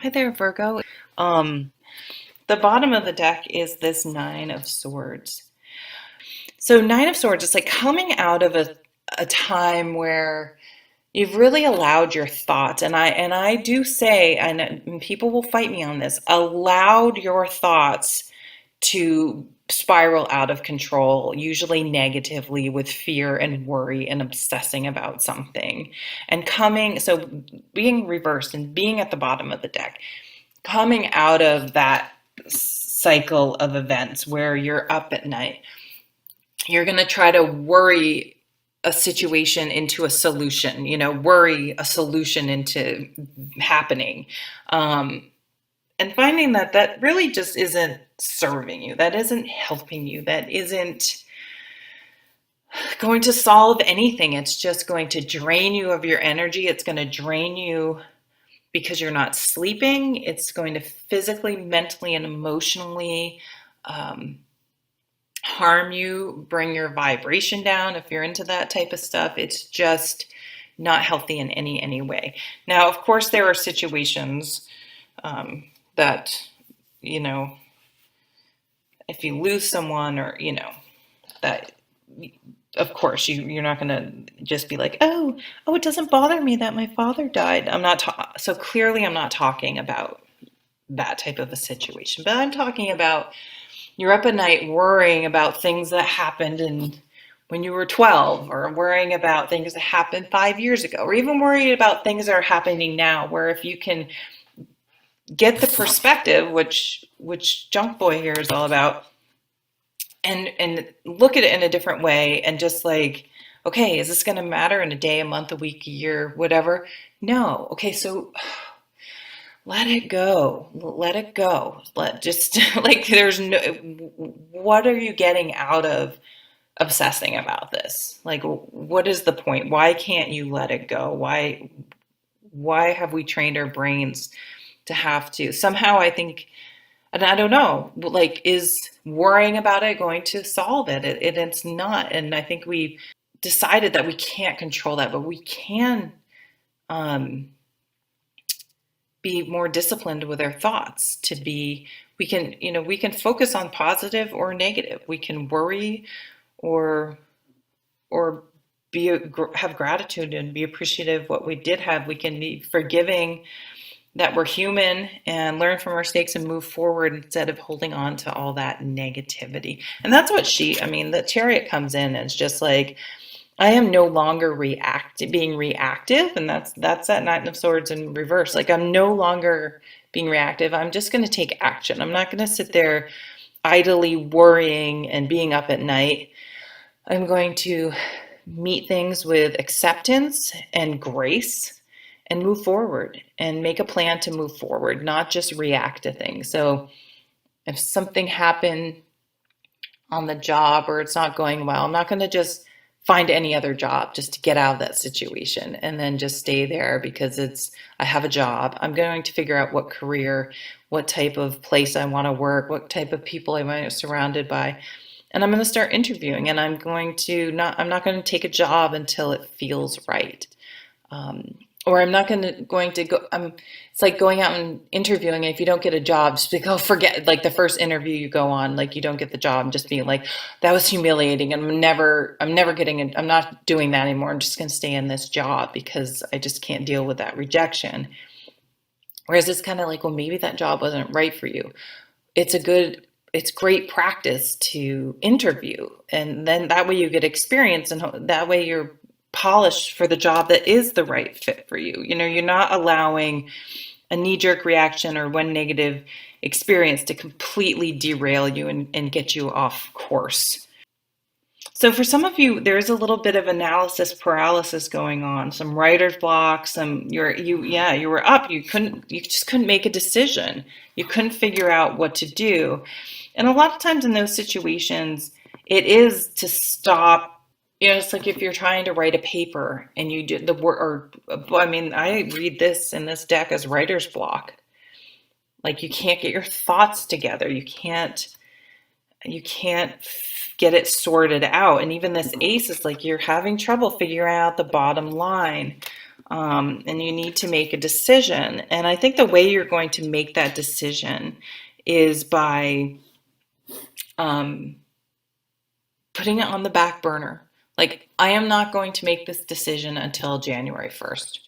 Hi there, Virgo. Um, the bottom of the deck is this Nine of Swords. So Nine of Swords is like coming out of a time where you've really allowed your thoughts, and I do say, and people will fight me on this, allowed your thoughts to spiral out of control, usually negatively with fear and worry and obsessing about something. And so being reversed and being at the bottom of the deck, coming out of that cycle of events where you're up at night, you're going to try to worry a situation into a solution, worry a solution into happening. Um, and finding that that really just isn't serving you, that isn't helping you, that isn't going to solve anything. It's just going to drain you of your energy. It's going to drain you because you're not sleeping. It's going to physically, mentally, and emotionally um, harm you, bring your vibration down if you're into that type of stuff. It's just not healthy in any way. Now, of course, there are situations that, you know, if you lose someone or, that of course you're not going to just be like, oh, it doesn't bother me that my father died. So clearly I'm not talking about that type of a situation, but I'm talking about you're up at night worrying about things that happened when you were 12, or worrying about things that happened 5 years ago, or even worrying about things that are happening now, where if you can get the perspective, which Junk Boy here is all about, and look at it in a different way, and just like, okay, is this going to matter in a day, a month, a week, a year, whatever? No. Okay, so let it go. Let it go. Let just like there's no, what are you getting out of obsessing about this? Like, what is the point? Why can't you let it go? Why have we trained our brains to have to? Somehow I think, and I don't know, like, is worrying about it going to solve it? It's not. And I think we decided that we can't control that, but we can um, be more disciplined with our thoughts. We can focus on positive or negative. We can worry or or have gratitude and be appreciative of what we did have. We can be forgiving that we're human and learn from our mistakes and move forward instead of holding on to all that negativity. And that's what the Chariot comes in as just like, I am no longer being reactive, and that's that Knight of Swords in reverse. Like, I'm no longer being reactive. I'm just going to take action. I'm not going to sit there idly worrying and being up at night. I'm going to meet things with acceptance and grace and move forward and make a plan to move forward, not just react to things. So if something happened on the job or it's not going well, I'm not going to just find any other job just to get out of that situation and then just stay there because I have a job. I'm going to figure out what career, what type of place I want to work, what type of people I want to be surrounded by. And I'm going to start interviewing, and I'm not going to take a job until it feels right. Or I'm not going to go, it's like going out and interviewing, and if you don't get a job, just like, oh, forget, like the first interview you go on, like you don't get the job, just being like, that was humiliating. And I'm not doing that anymore. I'm just going to stay in this job because I just can't deal with that rejection. Whereas it's kind of like, well, maybe that job wasn't right for you. It's great practice to interview, and then that way you get experience, and that way you're polished for the job that is the right fit for you. You're not allowing a knee-jerk reaction or one negative experience to completely derail you and get you off course. So for some of you, there is a little bit of analysis paralysis going on, some writer's block, you were up, you just couldn't make a decision. You couldn't figure out what to do. And a lot of times in those situations, it is to stop. It's like if you're trying to write a paper and you do the word, I read this in this deck as writer's block. Like, you can't get your thoughts together. You can't get it sorted out. And even this ace is like you're having trouble figuring out the bottom line. and you need to make a decision. And I think the way you're going to make that decision is by um, putting it on the back burner. Like, I am not going to make this decision until January 1st.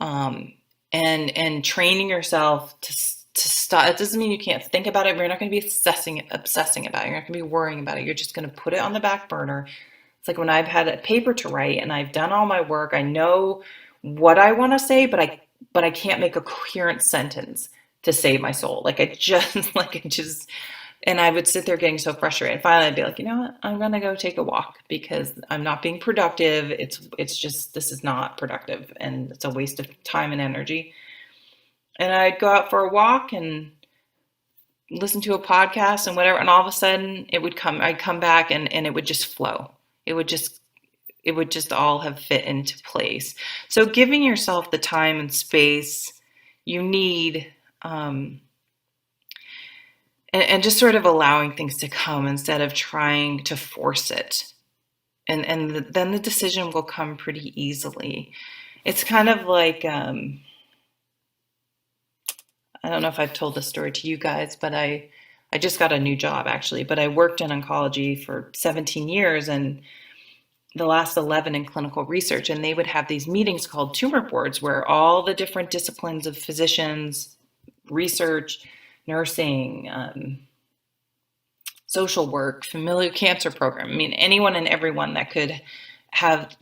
Um, and training yourself to stop. It doesn't mean you can't think about it. But you're not going to be obsessing about it. You're not going to be worrying about it. You're just going to put it on the back burner. It's like when I've had a paper to write and I've done all my work, I know what I want to say, but I can't make a coherent sentence to save my soul. Like, I just and I would sit there getting so frustrated. And finally I'd be like, you know what? I'm gonna go take a walk because I'm not being productive. It's just, this is not productive and it's a waste of time and energy. And I'd go out for a walk and listen to a podcast and whatever, and all of a sudden I'd come back and it would just flow. It would just all have fit into place. So giving yourself the time and space you need, and just sort of allowing things to come instead of trying to force it. And then the decision will come pretty easily. It's kind of like, I don't know if I've told this story to you guys, but I just got a new job actually, but I worked in oncology for 17 years and the last 11 in clinical research. And they would have these meetings called tumor boards where all the different disciplines of physicians, research, nursing, social work, familial cancer program. I mean, anyone and everyone that could have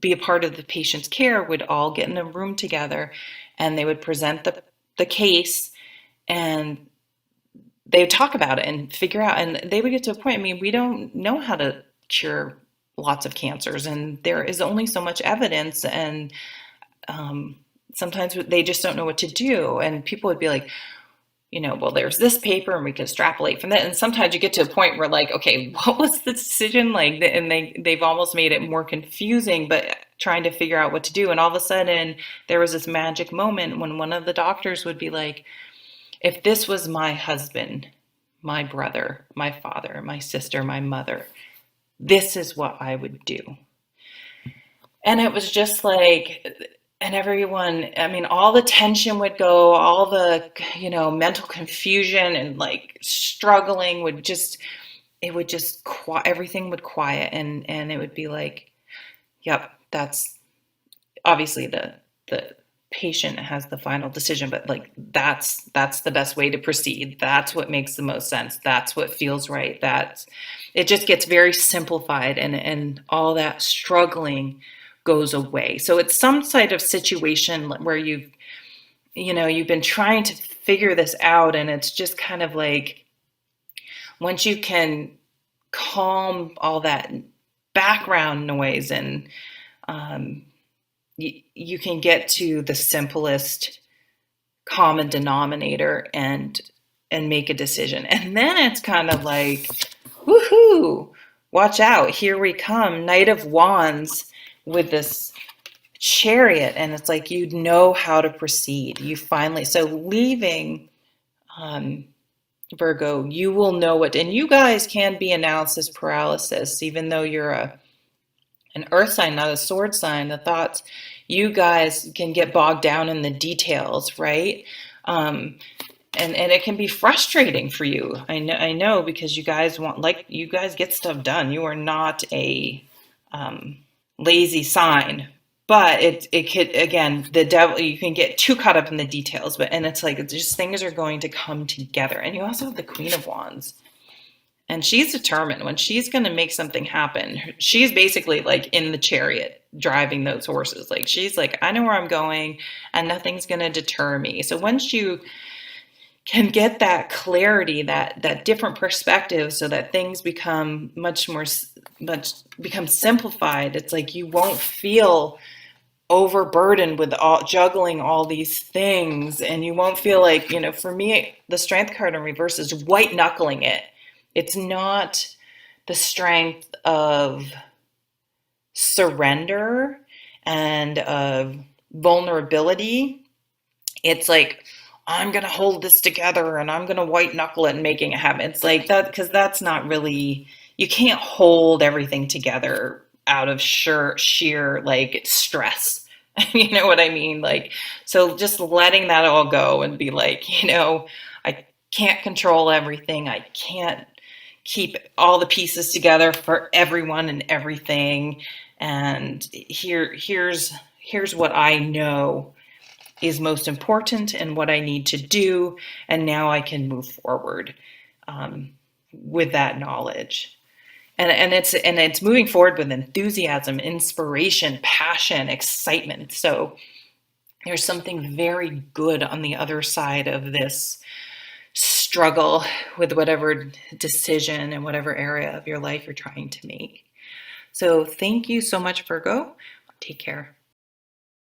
be a part of the patient's care would all get in a room together, and they would present the case, and they would talk about it and figure out. And they would get to a point. I mean, we don't know how to cure lots of cancers, and there is only so much evidence, and sometimes they just don't know what to do. And people would be like, well, there's this paper and we can extrapolate from that. And sometimes you get to a point where like, okay, what was the decision? Like, and they've almost made it more confusing, but trying to figure out what to do. And all of a sudden there was this magic moment when one of the doctors would be like, if this was my husband, my brother, my father, my sister, my mother, this is what I would do. And it was just like, and everyone, I mean, all the tension would go, all the, mental confusion and like struggling everything would quiet, and it would be like, yep, that's obviously the patient has the final decision, but like, that's the best way to proceed. That's what makes the most sense. That's what feels right. It just gets very simplified, and all that struggling goes away. So it's some sort of situation where you've been trying to figure this out, and it's just kind of like, once you can calm all that background noise, and you can get to the simplest common denominator and make a decision. And then it's kind of like, woohoo, watch out, here we come, Knight of Wands with this Chariot, and it's like, you know how to proceed. So leaving Virgo, you will know it. And you guys can be analysis paralysis, even though you're an earth sign, not a sword sign. The thoughts, you guys can get bogged down in the details, right? And it can be frustrating for you. I know, because you guys get stuff done. You are not a lazy sign, but it could, again, the devil, you can get too caught up in the details, and it's like, just things are going to come together. And you also have the Queen of Wands, and she's determined when she's going to make something happen. She's basically like in the chariot driving those horses. Like, she's like, I know where I'm going and nothing's going to deter me. So once you can get that clarity, that different perspective, so that things become become simplified, it's like you won't feel overburdened with juggling all these things, and you won't feel like, for me, the Strength card in reverse is white knuckling it. It's not the strength of surrender and of vulnerability. It's like, I'm going to hold this together and I'm going to white knuckle it and making it happen. It's like that, because that's not really, you can't hold everything together out of sheer like stress. You know what I mean? Like, so just letting that all go and be like, I can't control everything. I can't keep all the pieces together for everyone and everything. And here's what I know is most important and what I need to do. And now I can move forward um, with that knowledge. And it's moving forward with enthusiasm, inspiration, passion, excitement. So there's something very good on the other side of this struggle with whatever decision and whatever area of your life you're trying to make. So thank you so much, Virgo. Take care.